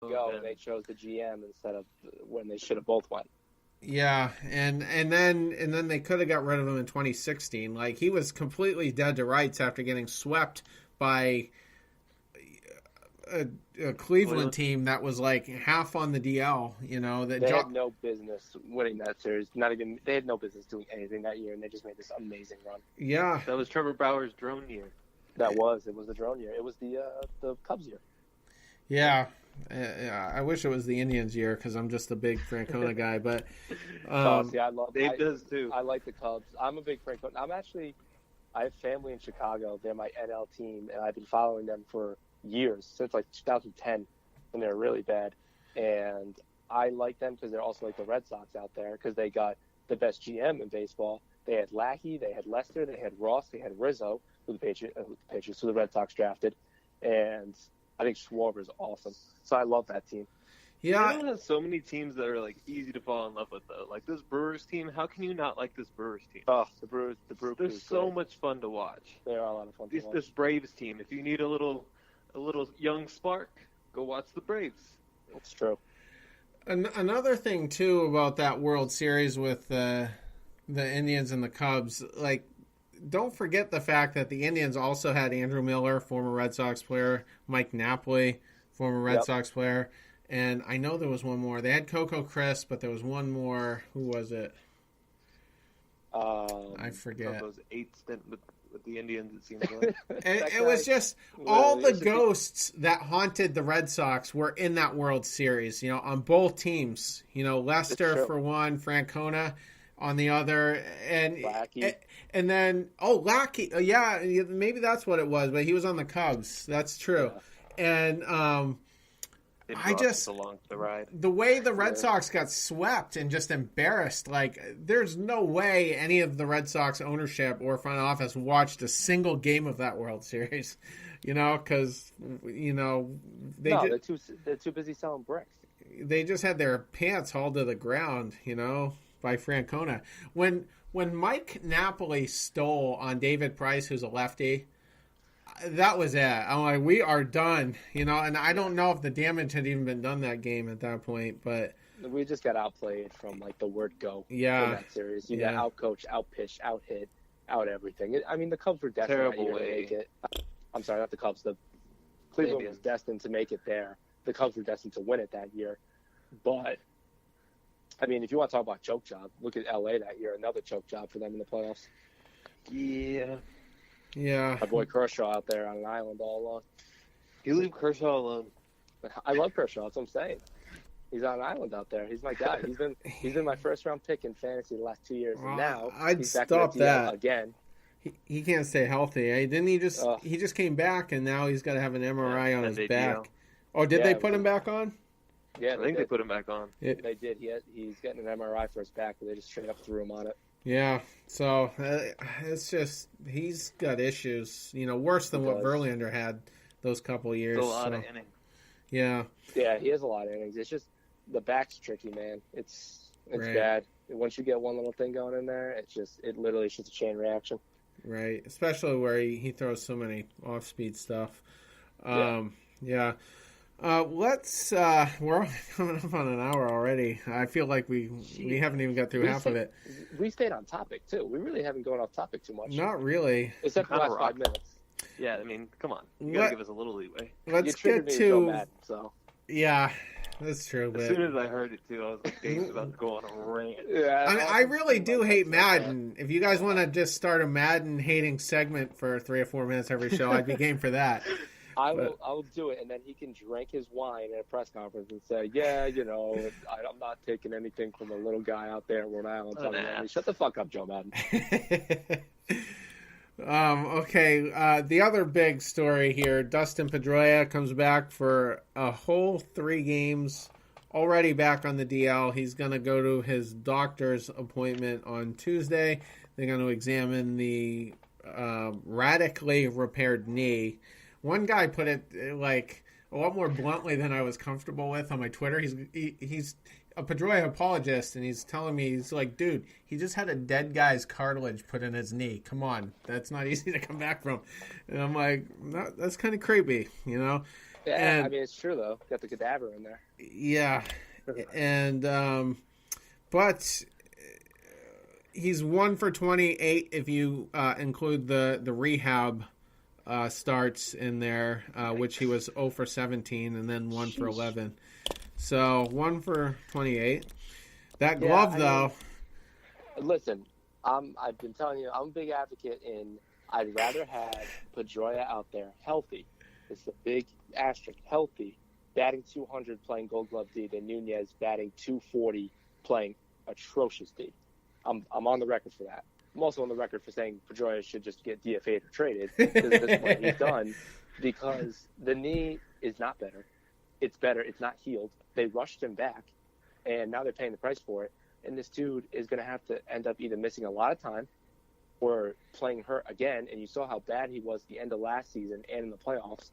go, and they chose the GM instead of when they should have both went. Yeah, and then they could have got rid of him in 2016. Like, he was completely dead to rights after getting swept by a Cleveland team that was like half on the DL. You know, they had no business winning that series. They had no business doing anything that year, and they just made this amazing run. Yeah, that was Trevor Bauer's drone year. It was the drone year. It was the Cubs year. Yeah. I wish it was the Indians year because I'm just a big Francona guy, but Dave does too. I like the Cubs. I'm a big Francona. I have family in Chicago. They're my NL team, and I've been following them for years, since like 2010, when they were really bad. And I like them because they're also like the Red Sox out there, because they got the best GM in baseball. They had Lackey, they had Lester, they had Ross, they had Rizzo, who the Patriots, who the Red Sox drafted, and I think Schwarber's awesome. So I love that team. Yeah, Cleveland has so many teams that are like easy to fall in love with, though. Like this Brewers team. How can you not like this Brewers team? Oh, the Brewers. They're so much fun to watch. They are a lot of fun to watch. This Braves team. If you need a little young spark, go watch the Braves. It's true. Another thing too about that World Series with the Indians and the Cubs, like, don't forget the fact that the Indians also had Andrew Miller, former Red Sox player, Mike Napoli, former Red Sox player, and I know there was one more. They had Coco Crisp, but there was one more. Who was it? I forget. Those 8 stint with the Indians, it seems like. It was just all the ghosts that haunted the Red Sox were in that World Series, you know, on both teams. You know, Lester for one, Francona on the other, and Lackey. And then Lackey, yeah, maybe that's what it was, but he was on the Cubs. That's true. Yeah. And I just along the ride. The way the Red Sox got swept and just embarrassed, like, there's no way any of the Red Sox ownership or front office watched a single game of that World Series, you know, because they're too busy selling bricks. They just had their pants hauled to the ground, you know, by Francona. When Mike Napoli stole on David Price, who's a lefty, that was it. I'm like, we are done, you know, and I don't know if the damage had even been done that game at that point, but we just got outplayed from like the word go. In that series. You got outcoached, outpitched, outhit, out everything. The Cubs were definitely to make it. I'm sorry, not the Cubs. The Cleveland was destined to make it there. The Cubs were destined to win it that year. But if you want to talk about choke job, look at LA that year. Another choke job for them in the playoffs. Yeah. My boy Kershaw out there on an island all alone. You leave Kershaw alone. I love Kershaw. That's what I'm saying. He's on an island out there. He's my guy. He's been my first round pick in fantasy the last 2 years, and now he's back stop in the that again. He can't stay healthy. Didn't he just? He just came back, and now he's got to have an MRI on his back. Oh, did they put him back on? Yeah, I think they put him back on. They did. He's getting an MRI for his back, but they just straight up threw him on it. Yeah, so it's just he's got issues, worse than what Verlander had those couple of years. It's a lot of innings. Yeah. Yeah, he has a lot of innings. It's just the back's tricky, man. It's right. Bad. Once you get one little thing going in there, it literally is just a chain reaction. Right, especially where he throws so many off-speed stuff. Yeah. Let's. We're coming up on an hour already. I feel like we haven't even got through half of it. We stayed on topic too. We really haven't gone off topic too much. Not really, except for the last 5 minutes. Yeah, come on. You gotta give us a little leeway. Let's get to. Madden, so. Yeah, that's true. As soon as I heard it too, I was like, Dave's about to go on a rant. Yeah, I really do hate Madden. If you guys want to just start a Madden hating segment for 3 or 4 minutes every show, I'd be game for that. I will do it, and then he can drink his wine at a press conference and say, I'm not taking anything from a little guy out there in Rhode Island. Shut the fuck up, Joe Madden. Okay, the other big story here, Dustin Pedroia comes back for a whole 3 games, already back on the DL. He's going to go to his doctor's appointment on Tuesday. They're going to examine the radically repaired knee. One guy put it like a lot more bluntly than I was comfortable with on my Twitter. He's a Pedroia apologist, and he's telling me, he's like, dude, he just had a dead guy's cartilage put in his knee. Come on, that's not easy to come back from. And I'm like, that's kind of creepy, Yeah, I mean, it's true, though. Got the cadaver in there. Yeah. And, but he's 1 for 28 if you include the rehab starts in there, which he was 0 for 17 and then 1 for 11. So 1 for 28. That glove, though. Listen, I've been telling you, I'm a big advocate in I'd rather have Pedroia out there healthy. It's a big asterisk, healthy, batting 200 playing Gold Glove D than Nunez batting 240 playing atrocious D. I'm on the record for that. I'm also on the record for saying Pedroia should just get DFA'd or traded because at this point he's done, because the knee is not better. It's better. It's not healed. They rushed him back, and now they're paying the price for it. And this dude is going to have to end up either missing a lot of time or playing hurt again. And you saw how bad he was at the end of last season and in the playoffs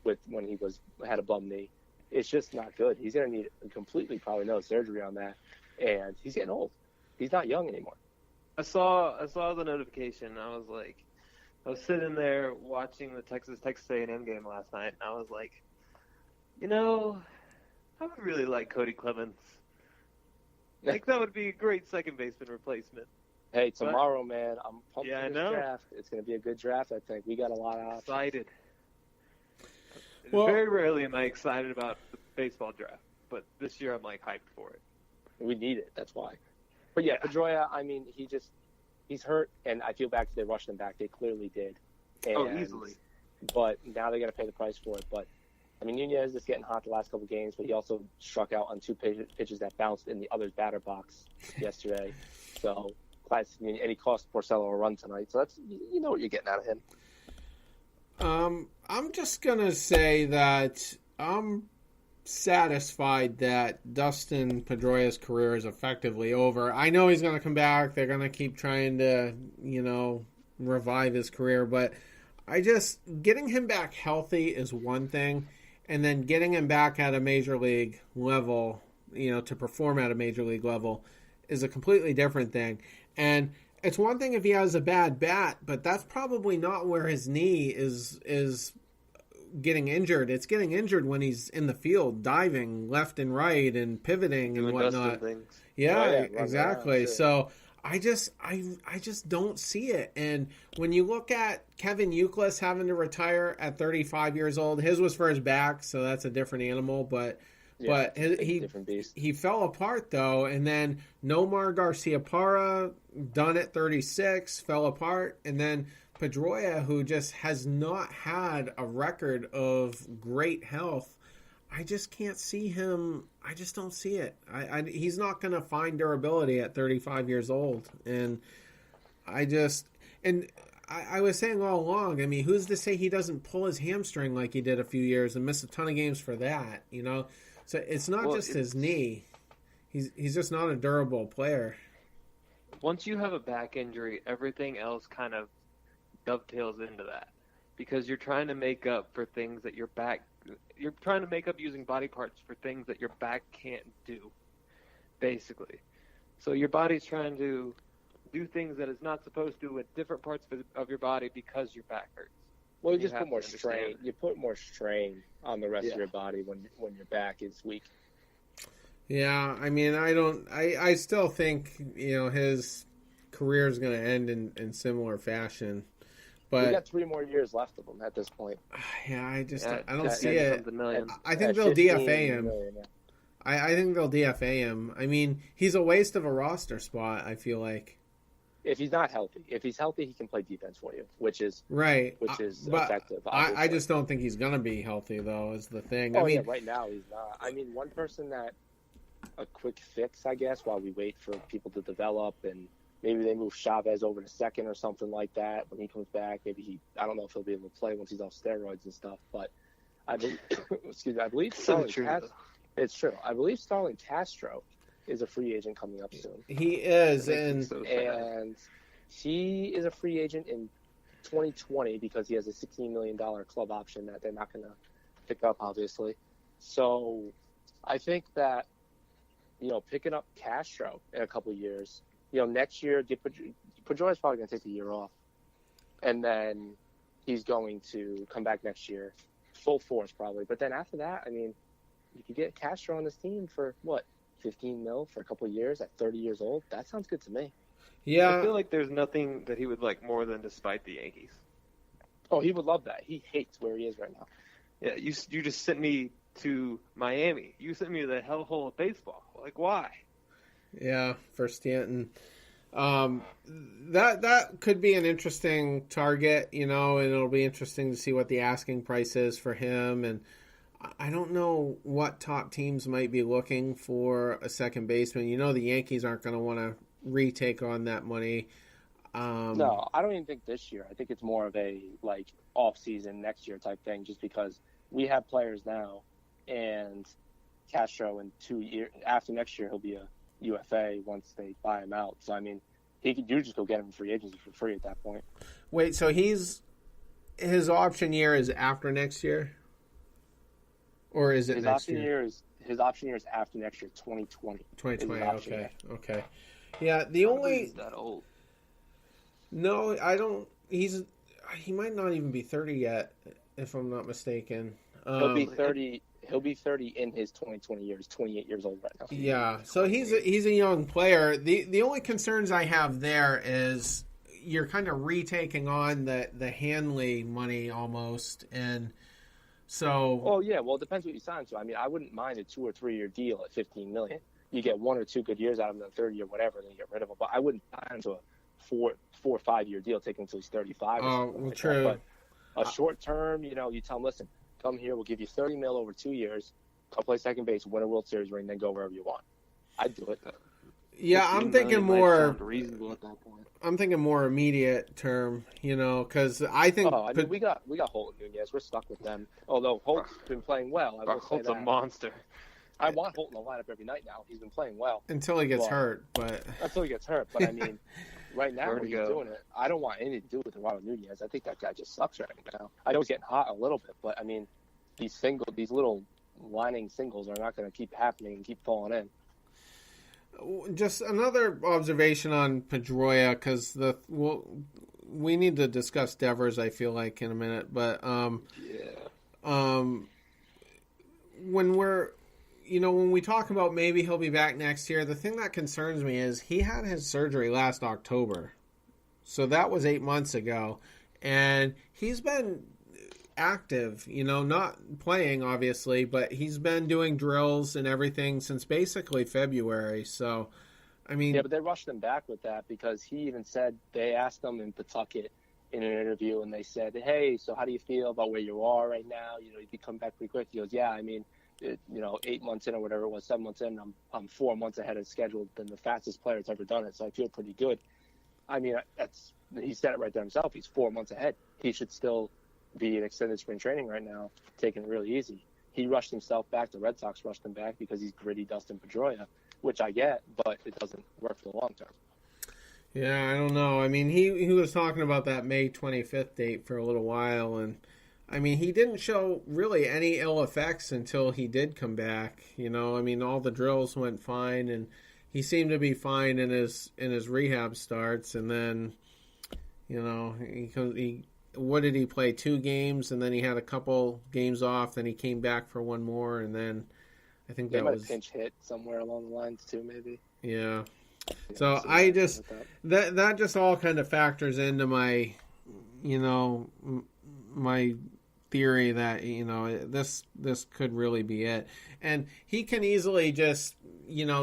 when he had a bum knee. It's just not good. He's going to need completely probably no surgery on that. And he's getting old. He's not young anymore. I saw the notification. I was sitting there watching the Texas A&M game last night, and I was like, I would really like Cody Clemens. Like, that would be a great second baseman replacement. Hey, tomorrow, man, I'm pumped for this know. draft. It's going to be a good draft, I think. We got a lot of options. Excited. Well, very rarely am I excited about the baseball draft, but this year I'm, hyped for it. We need it. That's why. But, yeah, Pedroia, I mean, he's hurt, and I feel bad because they rushed him back. They clearly did. Easily. But now they're going to pay the price for it. But, I mean, Nunez is getting hot the last couple games, but he also struck out on 2 pitches that bounced in the other's batter box yesterday. So, and he cost Porcello a run tonight. So that's what you're getting out of him. I'm just going to say that I'm satisfied that Dustin Pedroia's career is effectively over. I know he's going to come back. They're going to keep trying to, revive his career. But getting him back healthy is one thing. And then getting him back at a major league level, to perform at a major league level is a completely different thing. And it's one thing if he has a bad bat, but that's probably not where his knee is getting injured. It's getting injured when he's in the field, diving left and right and pivoting and whatnot. Yeah, exactly. So I just don't see it. And when you look at Kevin Youkilis having to retire at 35 years old, his was for his back, so that's a different animal. But he fell apart though, and then Nomar Garciaparra done at 36, fell apart, and then Pedroia, who just has not had a record of great health. I just can't see him. I just don't see it. He's not going to find durability at 35 years old. And I was saying all along, I mean, who's to say he doesn't pull his hamstring like he did a few years and miss a ton of games for that, So it's not just his knee. He's just not a durable player. Once you have a back injury, everything else kind of dovetails into that. Because you're trying to make up for things that your back... You're trying to make up using body parts for things that your back can't do, basically. So your body's trying to do things that it's not supposed to with different parts of your body because your back hurts. Well, you just put more strain. You put more strain on the rest of your body when your back is weak. Yeah, I mean, I still think, his career is going to end in similar fashion. But we got 3 more years left of him at this point. Yeah, I don't see it. I think they'll DFA him. Million, yeah. I think they'll DFA him. I mean, he's a waste of a roster spot, I feel like. If he's not healthy. If he's healthy, he can play defense for you, which is effective. But I just don't think he's going to be healthy, though, is the thing. Oh, yeah, right now he's not. I mean, one person that a quick fix, I guess, while we wait for people to develop and maybe they move Chavez over to second or something like that when he comes back. Maybe I don't know if he'll be able to play once he's off steroids and stuff. But I believe it's true. I believe Starlin Castro is a free agent coming up soon. He is, and he is a free agent in 2020 because he has a $16 million club option that they're not going to pick up, obviously. So I think that picking up Castro in a couple of years. Next year, Pedroia's probably going to take the year off. And then he's going to come back next year, full force probably. But then after that, I mean, you could get Castro on this team for what, 15 mil for a couple of years at 30 years old. That sounds good to me. Yeah, I feel like there's nothing that he would like more than to spite the Yankees. Oh, he would love that. He hates where he is right now. Yeah, you just sent me to Miami. You sent me to the hellhole of baseball. Like, why? Yeah, for Stanton. That could be an interesting target, and it'll be interesting to see what the asking price is for him. And I don't know what top teams might be looking for a second baseman. The Yankees aren't going to want to retake on that money. No, I don't even think this year. I think it's more of a off-season next year type thing, just because we have players now, and Castro in 2 years after next year he'll be a UFA once they buy him out. So I mean, you just go get him in free agency for free at that point. Wait, so his option year is after next year, or is it his next option year? His option year is after next year, 2020. 2020. Okay. Yeah, the only He's that old. No, I don't. He might not even be 30 yet, if I'm not mistaken. He'll be 30. He'll be 30 in his 2020 years. 28 years old right now. Yeah, so he's a young player. The only concerns I have there is you're kind of retaking on the Hanley money almost, and so. Oh yeah, well it depends what you sign to. I mean, I wouldn't mind a 2 or 3 year deal at $15 million. You get 1 or 2 good years out of him, the third year, whatever, then you get rid of him. But I wouldn't sign to a 4 or 5 year deal, taking until he's 35. Oh, well, true. That. But a short term, you tell him, listen, come here, we'll give you $30 million over 2 years, come play second base, win a World Series ring, then go wherever you want. I'd do it. Yeah, I'm thinking more reasonable at that point. I'm thinking more immediate term, because I think. Oh, I mean, we got Holt and Nunez. We're stuck with them. Although Holt's been playing well, I will say Holt's that. a monster. I want Holt in the lineup every night now. He's been playing well until he gets hurt, but until he gets hurt. But I mean, right now when he's go. doing it, I don't want anything to do with Eduardo Nunez. I think that guy just sucks right now. I know he's getting hot a little bit, but I mean, these little lining singles are not going to keep happening and keep falling in. Just another observation on Pedroia, because we need to discuss Devers, I feel like, in a minute. But when we talk about maybe he'll be back next year, the thing that concerns me is he had his surgery last October, so that was 8 months ago, and he's been active, not playing obviously, but he's been doing drills and everything since basically February. So, I mean, yeah, but they rushed him back with that because he even said they asked him in Pawtucket in an interview, and they said, "Hey, so how do you feel about where you are right now? You could come back pretty quick." He goes, "Yeah, I mean, 8 months in or whatever it was, 7 months in, I'm 4 months ahead of schedule than the fastest player that's ever done it. So I feel pretty good." I mean, he said it right there himself. He's 4 months ahead. He should still be in extended spring training right now, taking it really easy. He rushed himself back. The Red Sox rushed him back because he's gritty Dustin Pedroia, which I get, but it doesn't work for the long term. Yeah, I don't know. I mean, he was talking about that May 25th date for a little while, and I mean, he didn't show really any ill effects until he did come back. I mean, all the drills went fine, and he seemed to be fine in his rehab starts, and then, he what did he play? 2 games, and then he had a couple games off. Then he came back for one more, and then I think that was pinch hit somewhere along the lines too, maybe. Yeah. So I just that just all kind of factors into my, my theory that this could really be it, and he can easily just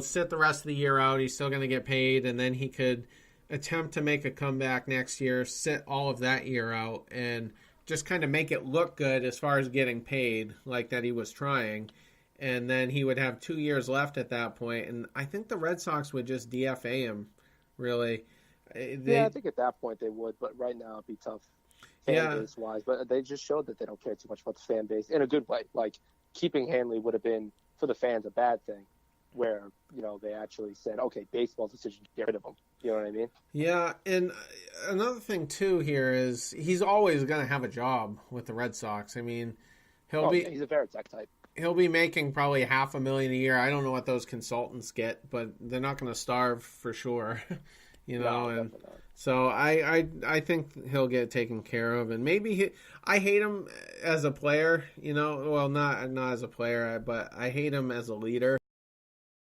sit the rest of the year out. He's still going to get paid, and then he could attempt to make a comeback next year, sit all of that year out, and just kind of make it look good as far as getting paid, like that he was trying. And then he would have 2 years left at that point, and I think the Red Sox would just DFA him, really. Yeah, I think at that point they would, but right now it'd be tough fan base wise. But they just showed that they don't care too much about the fan base in a good way. Like, keeping Hanley would have been, for the fans, a bad thing, where, they actually said, okay, baseball's decision to get rid of him. You know what I mean? Yeah, and another thing, too, here is he's always going to have a job with the Red Sox. I mean, he's a Veritek type. He'll be making probably $500,000 a year. I don't know what those consultants get, but they're not going to starve for sure. No, and So I think he'll get taken care of, and maybe I hate him as a player, well, not as a player, but I hate him as a leader.